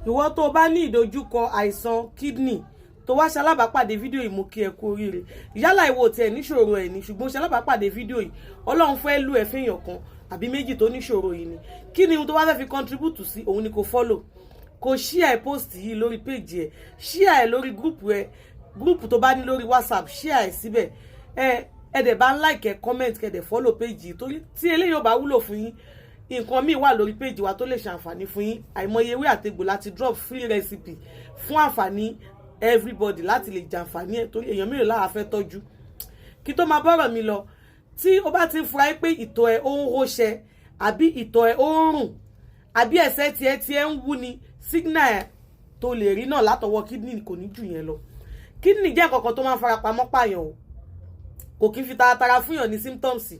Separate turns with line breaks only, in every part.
ìwọ tó bá ní ìdojúkọ àìsàn kidney tó wá ṣalábàápàdé fídíò yìí mo kí ẹ kú oríire yálà ìwọ tiẹ̀ níṣòro ẹ̀ ní ṣùgbọ́n ṣalábàápàdé fídíò yìí Ọlọ́run fẹ́ lù ẹ́ fẹ́yàn kan àbí méjì tó níṣòro yìí ni kí ni ohun tó bá fẹ́ fi contribute sí òun ni kò follow kò share post yìí lórí page ẹ share ẹ lórí group tó bá ní lórí WhatsApp share ẹ síbẹ̀ ẹ dẹ̀ bá ń like ẹ comment kẹ́ dẹ̀ follow page yìí torí tí eléyìí ò bá wúlò fún yín nǹkan míì wà lórí page wa tó lè ṣàǹfààní fún yín àìmọye ewé àtegbò láti drop free recipe fún àǹfààní everybody láti lè jàǹfààní ẹ̀ torí èèyàn mìíràn lára fẹ́ tọ́jú kí tó máa bọ́rọ̀ mi lọ tí o bá ti ń fura pé ìtọ̀ ẹ ó ń hóṣẹ àbí ìtọ̀ ẹ ó ń rùn àbí ẹsẹ̀ tiẹ̀ ń wú ni signal ẹ tó lè rí náà látọwọ́ kidney kò ní jù yẹn lọ kidney jẹ́ nǹkan kan tó máa ń farapamọ́ pààyàn o kò kí n fi taratara fún yàn ní symptoms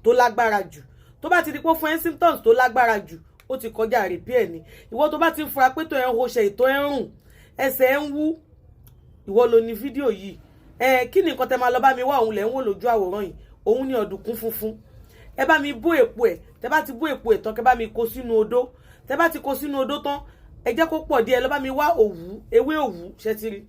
tó lágbára jù tó bá ti di pé fún ẹ symptoms tó lágbára jù ó ti kọjá repair ni ìwọ tó bá ti ń fura pé tó ẹ ń hóṣẹ ìtọ̀ ẹ ń rùn ẹsẹ̀ ẹ ń wú ìwọ ló ní fídíò yìí kí ni nǹkan tẹ máa lọ bá mi wá òun lẹ ń wò lójú àwòrán yìí òun ní ọ̀dùnkún funfun ẹ bá mi bó èpo ẹ tẹ bá ti bó èpo ẹ tán kẹ bá mi kó sínú odó tẹ bá ti kó sínú odó tán ẹ jẹ́ kó pọ̀ díẹ̀ lọ bá mi wá òwú ewé òwú ṣe ti rí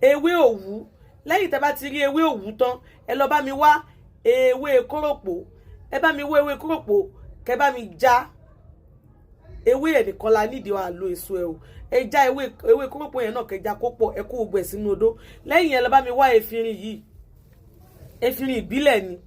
ewé òwú lẹ́yìn tẹ bá ti rí ewé òwú tán ẹ lọ bá mi wá ewé kóròpó ẹ bá mi wá ewé kóròpó kẹ bá mi já ewé ẹ̀ nìkan la nídìí wa lo èso ẹ o ẹ já ewé kóròpó yẹn náà kẹjá kó pọ̀ ẹ kó gbogbo ẹ̀ sínú odó lẹ́yìn yẹn lọ bá mi wá efinrin yìí efinrin ìbílẹ̀ ni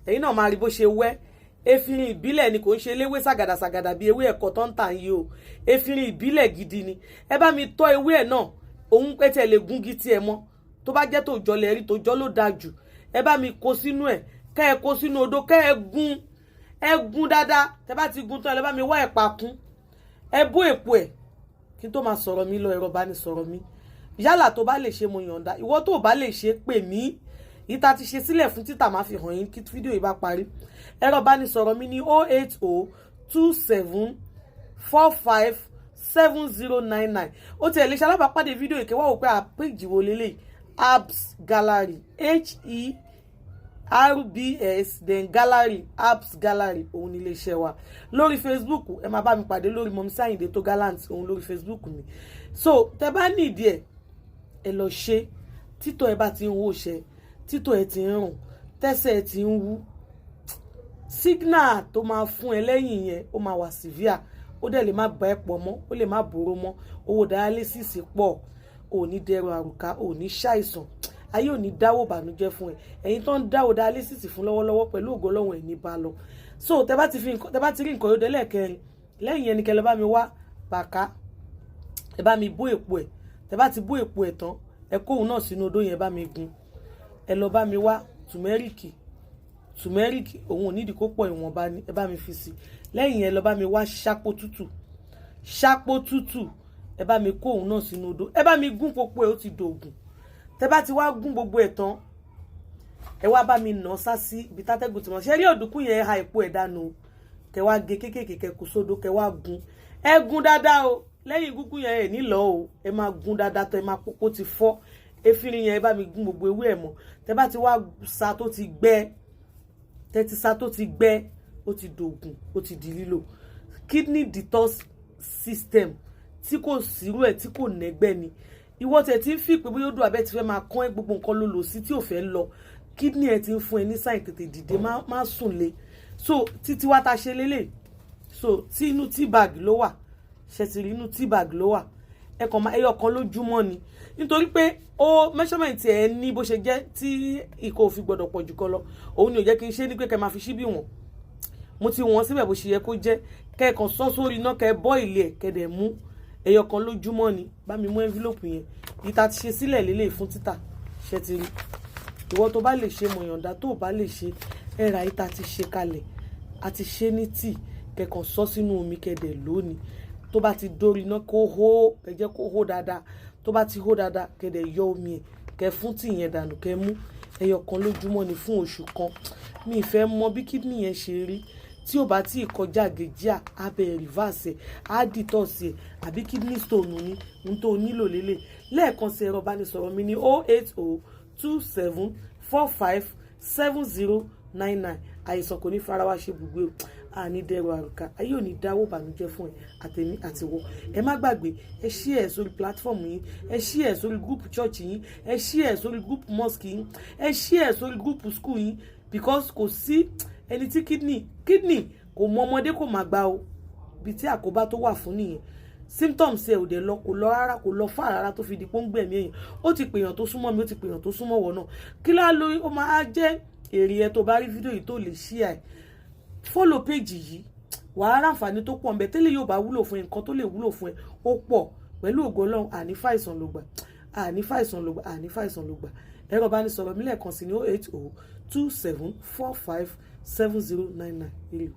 ẹ̀yin náà máa rí bó ṣe wẹ́ efinrin ìbílẹ̀ ni kò ń ṣe eléwé sàgàdàsàgàdà bí ewé ẹ̀kọ́ tó ń tà yìí o efinrin ìbílẹ̀ gidi ni ẹ bá mi tọ́ ewé ẹ̀ náà òun pé tẹ̀ lè gúngi tiẹ̀ mọ́ tó bá jẹ́ tòjọ́ lẹ̀ rí tòjọ́ ló dáa jù ẹ bá mi kó sínú ẹ̀ kẹ́ ẹ kó sínú odó kẹ́ ẹ gún dáadáa tẹ́ bá ti gún tán ẹ lọ bá mi wá ẹ̀pà kún ẹ bó èpo ẹ̀ kí n tó máa sọ̀rọ̀ mi lọ ẹ̀rọ bá ní sọ̀rọ̀ mi yálà tó bá lè ṣe mo yọ̀ǹda ìwọ tó bá lè ṣe pè mí ìta ti ṣe sílẹ̀ fún títà máa fi hàn yín kí fídíò yìí bá parí ẹ̀rọ bá ní sọ̀rọ̀ mi ní 08027457099 ó ti ẹ̀ lè ṣe alábàápàdé fídíò ìkẹwàá òpé àpéjì wo lélẹ̀ Herbs Gallery HERBS then Gallery Herbs Gallery òun ní iléeṣẹ́ wa lórí Facebook ẹ máa bá mi pàdé lórí Mọ́mísí Àyìndé tó gallant òun lórí Facebook mi so tẹ bá nídìí ẹ lọ ṣe títọ́ ẹ bá ti ń wò ṣe títọ́ ẹ ti ń rùn tẹ́sẹ̀ ẹ ti ń wú signal tó máa fún ẹ lẹ́yìn yẹn ó máa wà severe ó dẹ̀ lè má bá ẹ pọ̀ mọ́ ó lè má bòrò mọ́ owó dialysis pọ̀ ò ní dẹrù àrùká ò ní ṣàìsàn ayé ò ní dáwó bànújẹ́ fún ẹ ẹ̀yin tó ń dáwó dialysis fún lọ́wọ́lọ́wọ́ pẹ̀lú ògo Ọlọ́run ẹ̀ ní bá lọ so tẹ bá ti rí nǹkan yóò délẹ̀ kẹrin lẹ́yìn yẹn ni kẹlẹ́ bá mi wá bàká ẹ bá mi bó èpo ẹ̀ tẹ bá ti bó èpo ẹ̀ tán ẹ kó òun náà sínú odó yẹn bá mi gun ẹ lọ bá mi wá tùmẹ́ríkì òun ò nídìí kó pọ̀ ìwọ̀nba ni ẹ bá mi fi sí lẹ́yìn yẹn lọ bá mi wá ṣápó tútù ẹ bá mi kó òun náà sínú odó ẹ bá mi gún popo ẹ ó ti dògùn tẹ bá ti wá gún gbogbo ẹ̀ tán ẹ wá bá mi nà sá sí ibi tátẹ́gùn tí wọ́n ṣe rí ọ̀dùnkún yẹn ha èpo ẹ̀ dànù kẹ wá gé kéékèèké kẹ kó sódó kẹ wá gún ẹ gún dáadáa o lẹ́yìn gúngún yẹn ẹ̀ nílò o ẹ máa gún dáadáa tó ẹ máa pópó ti fọ́ efinrin yẹn ẹ bá mi gún gbogbo ewé ẹ̀ mọ́ tẹ bá ti wá sa tó ti gbẹ ó ti dògùn ó ti di lílò kidney detox system tí kò sírú ẹ̀ tí kò nẹ́gbẹ́ ni ìwọ tẹ̀ tí ń fi pé bóyá ó dùn abẹ́ ti fẹ́ máa kán ẹ gbogbo nǹkan ló lò sí tí ò fẹ́ lọ kidney ẹ ti ń fún ẹ ní sáìn tètè dìde má sùn lé so títí wá ta ṣe lélẹ̀ so tí inú tea bag ló wà ṣẹ̀tìrì inú tea bag ló wà ẹ kàn máa ẹyọ kan lójúmọ́ ni nítorí pé ó measurement ẹ ní bó ṣe jẹ́ tí ìkó òfin gbọ́dọ̀ pọ̀ jù kan lọ òun ni ò jẹ́ kí n ṣe ní pé kẹ́ máa fi ṣíbí wọn mo ti wọ̀n síbẹ̀ bó ṣe yẹ kó jẹ́ kẹ́ kàn sọ sórí iná kẹ́ bọ́ ilé ẹ̀ kẹ́ dẹ̀ mú ẹyọ kan lójúmọ́ ni bá mi mú envelope yẹn ìta ti ṣe sílẹ̀ lélẹ̀ fún títà ṣẹ̀tìrì ìwọ tó bá lè ṣe mọ̀yàndá tó bá lè ṣe ẹ̀rà ìta ti ṣe kalẹ̀ àti ṣe ní tíì kẹ́kàn sọ sínú omi kẹ́dẹ̀ lónìí tó bá ti dórí iná kó hó kẹjẹ kó hó dáadáa tó bá ti hó dáadáa kẹ́dẹ̀ yọ omi ẹ̀ kẹ́ fún tíì yẹn dànù kẹ́ mú ẹyọ kan lójúmọ́ ni fún oṣù kan mi ìfẹ́ mọ bí kídìní yẹn ṣe rí tí ò bá tí ì kọjá gèjìà abẹ́ rìvásì ẹ̀ á dìtọ̀sì ẹ̀ àbí kidney stone ní n tó nílò lélẹ̀ lẹ́ẹ̀kan sí ẹ̀rọ ìbánisọ̀rọ̀ mi ní 08027457099 àìsàn kò ní fara wá ṣe bùgbé o àní dẹrù àrùkà ayé ò ní dáwó bànújẹ́ fún ẹ àtẹ̀mí àtiwọ́. Ẹ má gbàgbé ẹ share sórí platform yín, ẹ share sórí group church yín, ẹ share sórí group mosque yín, ẹ share sórí group school yín, because kò sí ẹni tí kidney kò mọ ọmọdé kò má gbà o, bí tí àkóbá tó wà fún nìyẹn. Symptoms ẹ ò dé lọ, kò lọ rárá, kò lọ fà rárá tó fi di pọ́ngbẹ̀mí èèyàn. Ó ti pèèyàn tó súnmọ́ mi, ó ti pèèyàn tó súnmọ́ wọ náà. Kí lá lórí ó máa jẹ́ èrè ẹ tó bá rí fídíò yìí tó lè share. Follow page yìí, wàá ràǹfààní tó pọ̀ ńbẹ̀. Tẹ́lẹ̀ yóò bá wúlò fún ẹ, nǹkan tó lè wúlò fún ẹ ó pọ̀. Pẹ̀lú ògo Ọlọ́run àní fàìsàn ló gbà, àní fàìsàn ló gbà, àní fàìsàn ló gbà. Ẹ̀rọ ìbánisọ̀rọ̀ mi lẹ́ẹ̀kan sí ní 08027457099.